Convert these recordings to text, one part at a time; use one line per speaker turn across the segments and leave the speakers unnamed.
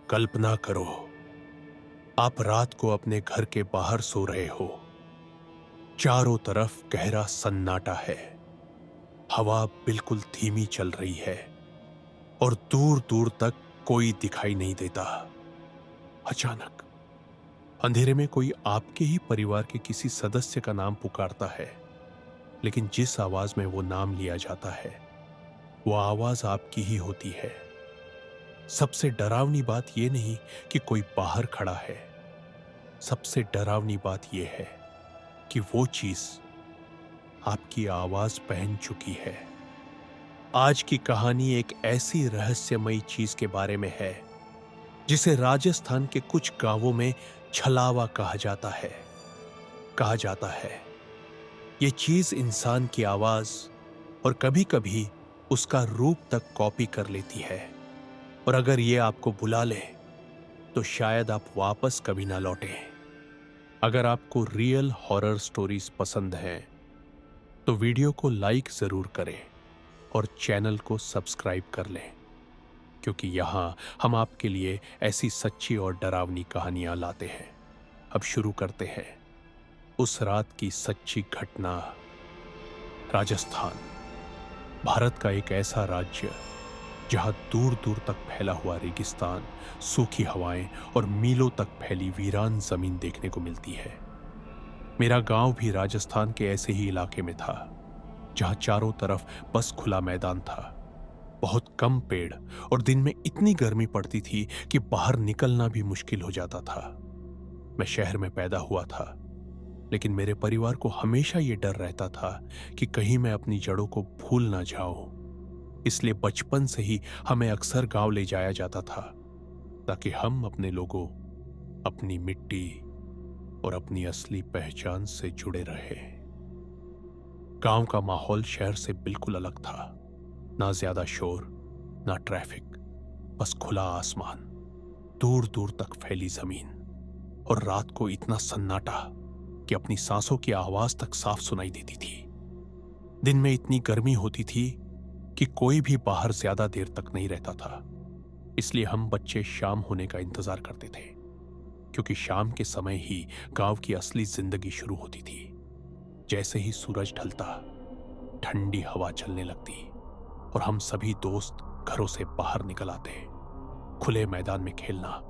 कल्पना करो, आप रात को अपने घर के बाहर सो रहे हो। चारों तरफ गहरा सन्नाटा है, हवा बिल्कुल धीमी चल रही है और दूर दूर तक कोई दिखाई नहीं देता। अचानक अंधेरे में कोई आपके ही परिवार के किसी सदस्य का नाम पुकारता है, लेकिन जिस आवाज में वो नाम लिया जाता है वो आवाज आपकी ही होती है। सबसे डरावनी बात यह नहीं कि कोई बाहर खड़ा है, सबसे डरावनी बात यह है कि वो चीज आपकी आवाज पहन चुकी है। आज की कहानी एक ऐसी रहस्यमयी चीज के बारे में है जिसे राजस्थान के कुछ गांवों में छलावा कहा जाता है। यह चीज इंसान की आवाज और कभी-कभी उसका रूप तक कॉपी कर लेती है, और अगर यह आपको बुला ले तो शायद आप वापस कभी ना लौटें। अगर आपको रियल हॉरर स्टोरीज पसंद हैं तो वीडियो को लाइक जरूर करें और चैनल को सब्सक्राइब कर लें, क्योंकि यहां हम आपके लिए ऐसी सच्ची और डरावनी कहानियां लाते हैं। अब शुरू करते हैं उस रात की सच्ची घटना। राजस्थान भारत का एक ऐसा राज्य जहां दूर दूर तक फैला हुआ रेगिस्तान, सूखी हवाएं और मीलों तक फैली वीरान जमीन देखने को मिलती है। मेरा गांव भी राजस्थान के ऐसे ही इलाके में था, जहां चारों तरफ बस खुला मैदान था, बहुत कम पेड़, और दिन में इतनी गर्मी पड़ती थी कि बाहर निकलना भी मुश्किल हो जाता था। मैं शहर में पैदा हुआ था, लेकिन मेरे परिवार को हमेशा यह डर रहता था कि कहीं मैं अपनी जड़ों को भूल ना जाऊं। इसलिए बचपन से ही हमें अक्सर गांव ले जाया जाता था, ताकि हम अपने लोगों, अपनी मिट्टी और अपनी असली पहचान से जुड़े रहे। गांव का माहौल शहर से बिल्कुल अलग था। ना ज्यादा शोर, ना ट्रैफिक, बस खुला आसमान, दूर दूर तक फैली जमीन, और रात को इतना सन्नाटा कि अपनी सांसों की आवाज तक साफ सुनाई देती थी। दिन में इतनी गर्मी होती थी कि कोई भी बाहर ज्यादा देर तक नहीं रहता था। इसलिए हम बच्चे शाम होने का इंतजार करते थे, क्योंकि शाम के समय ही गांव की असली जिंदगी शुरू होती थी। जैसे ही सूरज ढलता, ठंडी हवा चलने लगती और हम सभी दोस्त घरों से बाहर निकल आते। खुले मैदान में खेलना,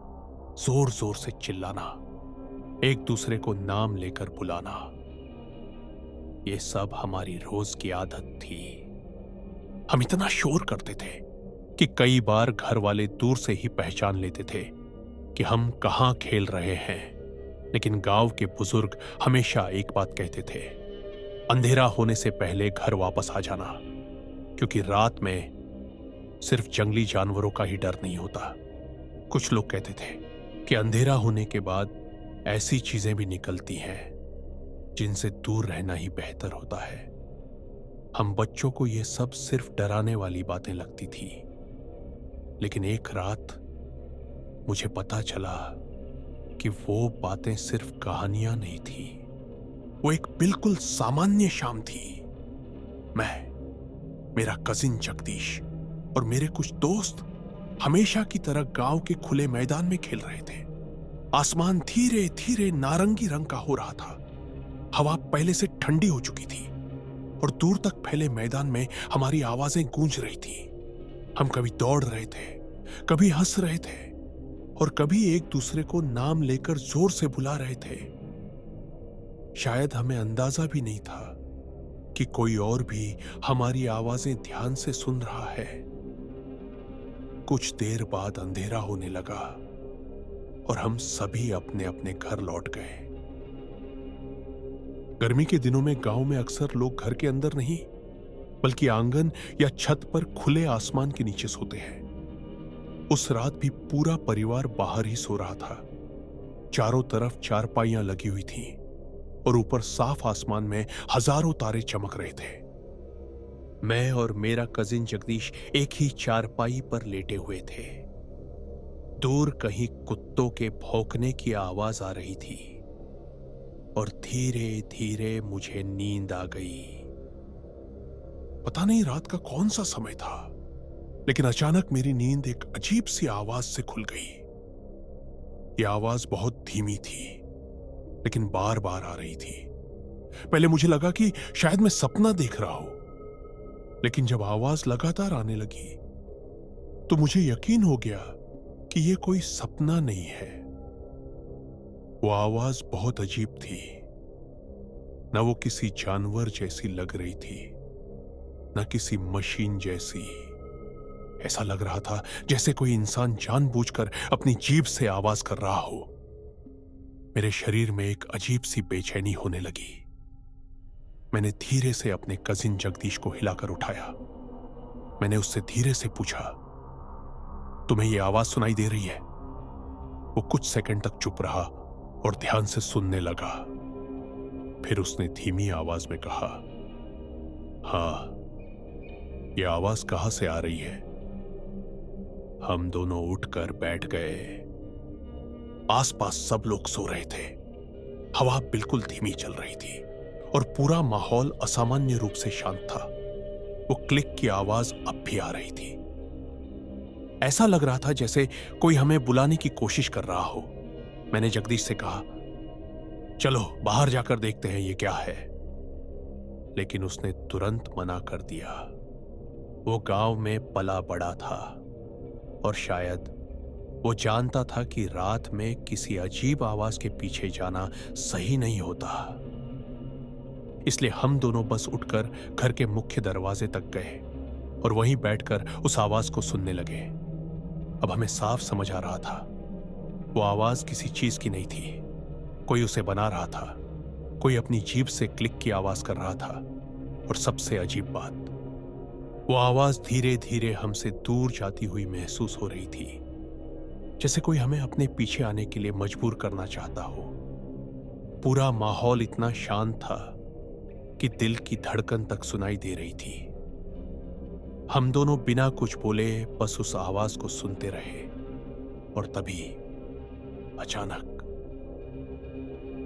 जोर जोर से चिल्लाना, एक दूसरे को नाम लेकर बुलाना, यह सब हमारी रोज की आदत थी। हम इतना शोर करते थे कि कई बार घर वाले दूर से ही पहचान लेते थे कि हम कहां खेल रहे हैं। लेकिन गांव के बुजुर्ग हमेशा एक बात कहते थे, अंधेरा होने से पहले घर वापस आ जाना, क्योंकि रात में सिर्फ जंगली जानवरों का ही डर नहीं होता। कुछ लोग कहते थे कि अंधेरा होने के बाद ऐसी चीजें भी निकलती हैं जिनसे दूर रहना ही बेहतर होता है। हम बच्चों को यह सब सिर्फ डराने वाली बातें लगती थी, लेकिन एक रात मुझे पता चला कि वो बातें सिर्फ कहानियां नहीं थी। वो एक बिल्कुल सामान्य शाम थी। मैं, मेरा कजिन जगदीश और मेरे कुछ दोस्त हमेशा की तरह गांव के खुले मैदान में खेल रहे थे। आसमान धीरे धीरे नारंगी रंग का हो रहा था। हवा पहले से ठंडी हो चुकी थी और दूर तक फैले मैदान में हमारी आवाजें गूंज रही थी। हम कभी दौड़ रहे थे, कभी हंस रहे थे, और कभी एक दूसरे को नाम लेकर जोर से बुला रहे थे। शायद हमें अंदाजा भी नहीं था कि कोई और भी हमारी आवाजें ध्यान से सुन रहा है। कुछ देर बाद अंधेरा होने लगा और हम सभी अपने अपने घर लौट गए। गर्मी के दिनों में गांव में अक्सर लोग घर के अंदर नहीं, बल्कि आंगन या छत पर खुले आसमान के नीचे सोते हैं। उस रात भी पूरा परिवार बाहर ही सो रहा था। चारों तरफ चारपाइयां लगी हुई थीं और ऊपर साफ आसमान में हजारों तारे चमक रहे थे। मैं और मेरा कजिन जगदीश एक ही चारपाई पर लेटे हुए थे। दूर कहीं कुत्तों के भौंकने की आवाज आ रही थी और धीरे धीरे मुझे नींद आ गई। पता नहीं रात का कौन सा समय था, लेकिन अचानक मेरी नींद एक अजीब सी आवाज से खुल गई। ये आवाज बहुत धीमी थी, लेकिन बार बार आ रही थी। पहले मुझे लगा कि शायद मैं सपना देख रहा हूं, लेकिन जब आवाज लगातार आने लगी तो मुझे यकीन हो गया कि यह कोई सपना नहीं है। वो आवाज बहुत अजीब थी। न वो किसी जानवर जैसी लग रही थी, न किसी मशीन जैसी। ऐसा लग रहा था जैसे कोई इंसान जानबूझकर अपनी जीभ से आवाज कर रहा हो। मेरे शरीर में एक अजीब सी बेचैनी होने लगी। मैंने धीरे से अपने कजिन जगदीश को हिलाकर उठाया। मैंने उससे धीरे से पूछा, तुम्हें यह आवाज सुनाई दे रही है? वो कुछ सेकंड तक चुप रहा और ध्यान से सुनने लगा। फिर उसने धीमी आवाज में कहा, हां, यह आवाज कहां से आ रही है? हम दोनों उठकर बैठ गए। आसपास सब लोग सो रहे थे। हवा बिल्कुल धीमी चल रही थी और पूरा माहौल असामान्य रूप से शांत था। वो क्लिक की आवाज अब भी आ रही थी। ऐसा लग रहा था जैसे कोई हमें बुलाने की कोशिश कर रहा हो। मैंने जगदीश से कहा, चलो बाहर जाकर देखते हैं ये क्या है। लेकिन उसने तुरंत मना कर दिया। वो गांव में पला बड़ा था और शायद वो जानता था कि रात में किसी अजीब आवाज के पीछे जाना सही नहीं होता। इसलिए हम दोनों बस उठकर घर के मुख्य दरवाजे तक गए और वहीं बैठकर उस आवाज को सुनने लगे। अब हमें साफ समझ आ रहा था, वो आवाज किसी चीज की नहीं थी। कोई उसे बना रहा था। कोई अपनी जीभ से क्लिक की आवाज कर रहा था। और सबसे अजीब बात, वो आवाज धीरे धीरे हमसे दूर जाती हुई महसूस हो रही थी, जैसे कोई हमें अपने पीछे आने के लिए मजबूर करना चाहता हो। पूरा माहौल इतना शांत था कि दिल की धड़कन तक सुनाई दे रही थी। हम दोनों बिना कुछ बोले बस उस आवाज को सुनते रहे। और तभी अचानक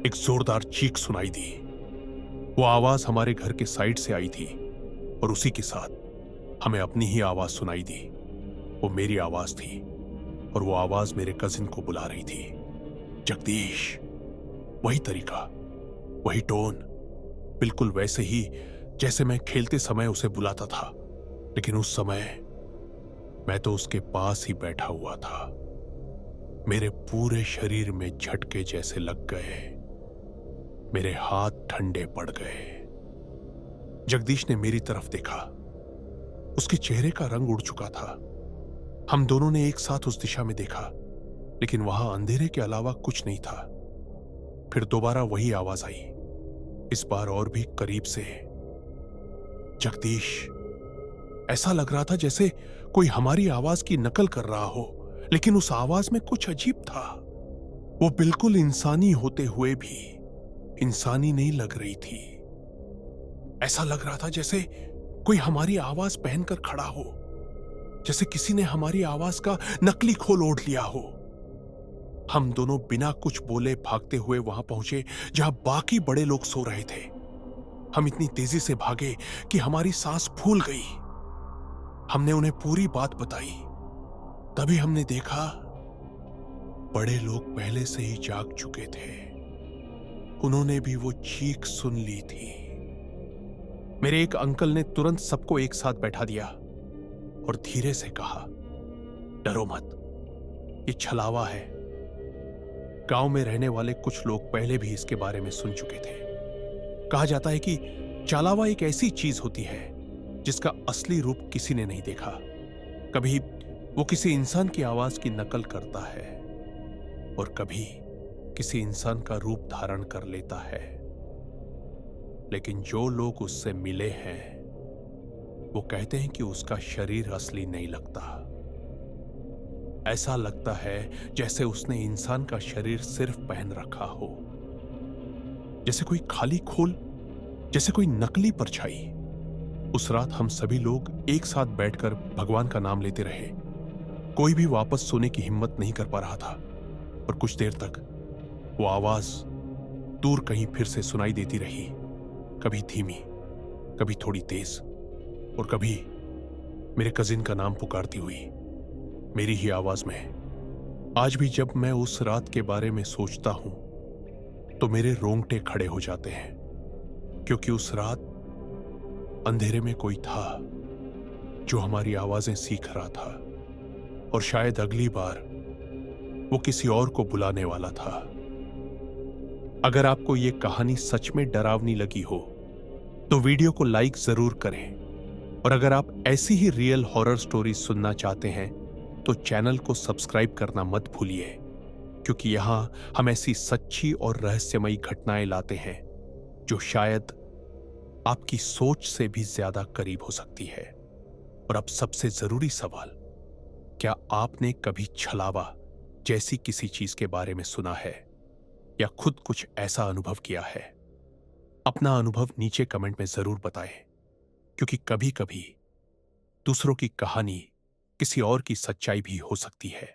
एक जोरदार चीख सुनाई दी। वो आवाज हमारे घर के साइड से आई थी और उसी के साथ हमें अपनी ही आवाज सुनाई दी। वो मेरी आवाज थी और वो आवाज मेरे कजिन को बुला रही थी। जगदीश। वही तरीका, वही टोन, बिल्कुल वैसे ही जैसे मैं खेलते समय उसे बुलाता था। लेकिन उस समय मैं तो उसके पास ही बैठा हुआ था। मेरे पूरे शरीर में झटके जैसे लग गए। मेरे हाथ ठंडे पड़ गए। जगदीश ने मेरी तरफ देखा। उसके चेहरे का रंग उड़ चुका था। हम दोनों ने एक साथ उस दिशा में देखा, लेकिन वहां अंधेरे के अलावा कुछ नहीं था। फिर दोबारा वही आवाज आई, इस बार और भी करीब से। जगदीश। ऐसा लग रहा था जैसे कोई हमारी आवाज की नकल कर रहा हो, लेकिन उस आवाज में कुछ अजीब था। वो बिल्कुल इंसानी होते हुए भी इंसानी नहीं लग रही थी। ऐसा लग रहा था जैसे कोई हमारी आवाज पहनकर खड़ा हो, जैसे किसी ने हमारी आवाज का नकली खोल ओढ़ लिया हो। हम दोनों बिना कुछ बोले भागते हुए वहां पहुंचे जहां बाकी बड़े लोग सो रहे थे। हम इतनी तेजी से भागे कि हमारी सांस फूल गई। हमने उन्हें पूरी बात बताई। तभी हमने देखा, बड़े लोग पहले से ही जाग चुके थे। उन्होंने भी वो चीख सुन ली थी। मेरे एक अंकल ने तुरंत सबको एक साथ बैठा दिया और धीरे से कहा, डरो मत, ये छलावा है। गांव में रहने वाले कुछ लोग पहले भी इसके बारे में सुन चुके थे। कहा जाता है कि छलावा एक ऐसी चीज होती है जिसका असली रूप किसी ने नहीं देखा। कभी वो किसी इंसान की आवाज की नकल करता है और कभी किसी इंसान का रूप धारण कर लेता है। लेकिन जो लोग उससे मिले हैं वो कहते हैं कि उसका शरीर असली नहीं लगता। ऐसा लगता है जैसे उसने इंसान का शरीर सिर्फ पहन रखा हो, जैसे कोई खाली खोल, जैसे कोई नकली परछाई। उस रात हम सभी लोग एक साथ बैठकर भगवान का नाम लेते रहे। कोई भी वापस सोने की हिम्मत नहीं कर पा रहा था और कुछ देर तक वो आवाज दूर कहीं फिर से सुनाई देती रही, कभी धीमी, कभी थोड़ी तेज और कभी मेरे कजिन का नाम पुकारती हुई, मेरी ही आवाज में। आज भी जब मैं उस रात के बारे में सोचता हूं तो मेरे रोंगटे खड़े हो जाते हैं, क्योंकि उस रात अंधेरे में कोई था जो हमारी आवाजें सीख रहा था और शायद अगली बार वो किसी और को बुलाने वाला था। अगर आपको ये कहानी सच में डरावनी लगी हो तो वीडियो को लाइक जरूर करें, और अगर आप ऐसी ही रियल हॉरर स्टोरी सुनना चाहते हैं तो चैनल को सब्सक्राइब करना मत भूलिए, क्योंकि यहां हम ऐसी सच्ची और रहस्यमयी घटनाएं लाते हैं जो शायद आपकी सोच से भी ज्यादा करीब हो सकती है। और अब सबसे जरूरी सवाल, क्या आपने कभी छलावा जैसी किसी चीज के बारे में सुना है या खुद कुछ ऐसा अनुभव किया है? अपना अनुभव नीचे कमेंट में जरूर बताएं, क्योंकि कभी कभी दूसरों की कहानी किसी और की सच्चाई भी हो सकती है।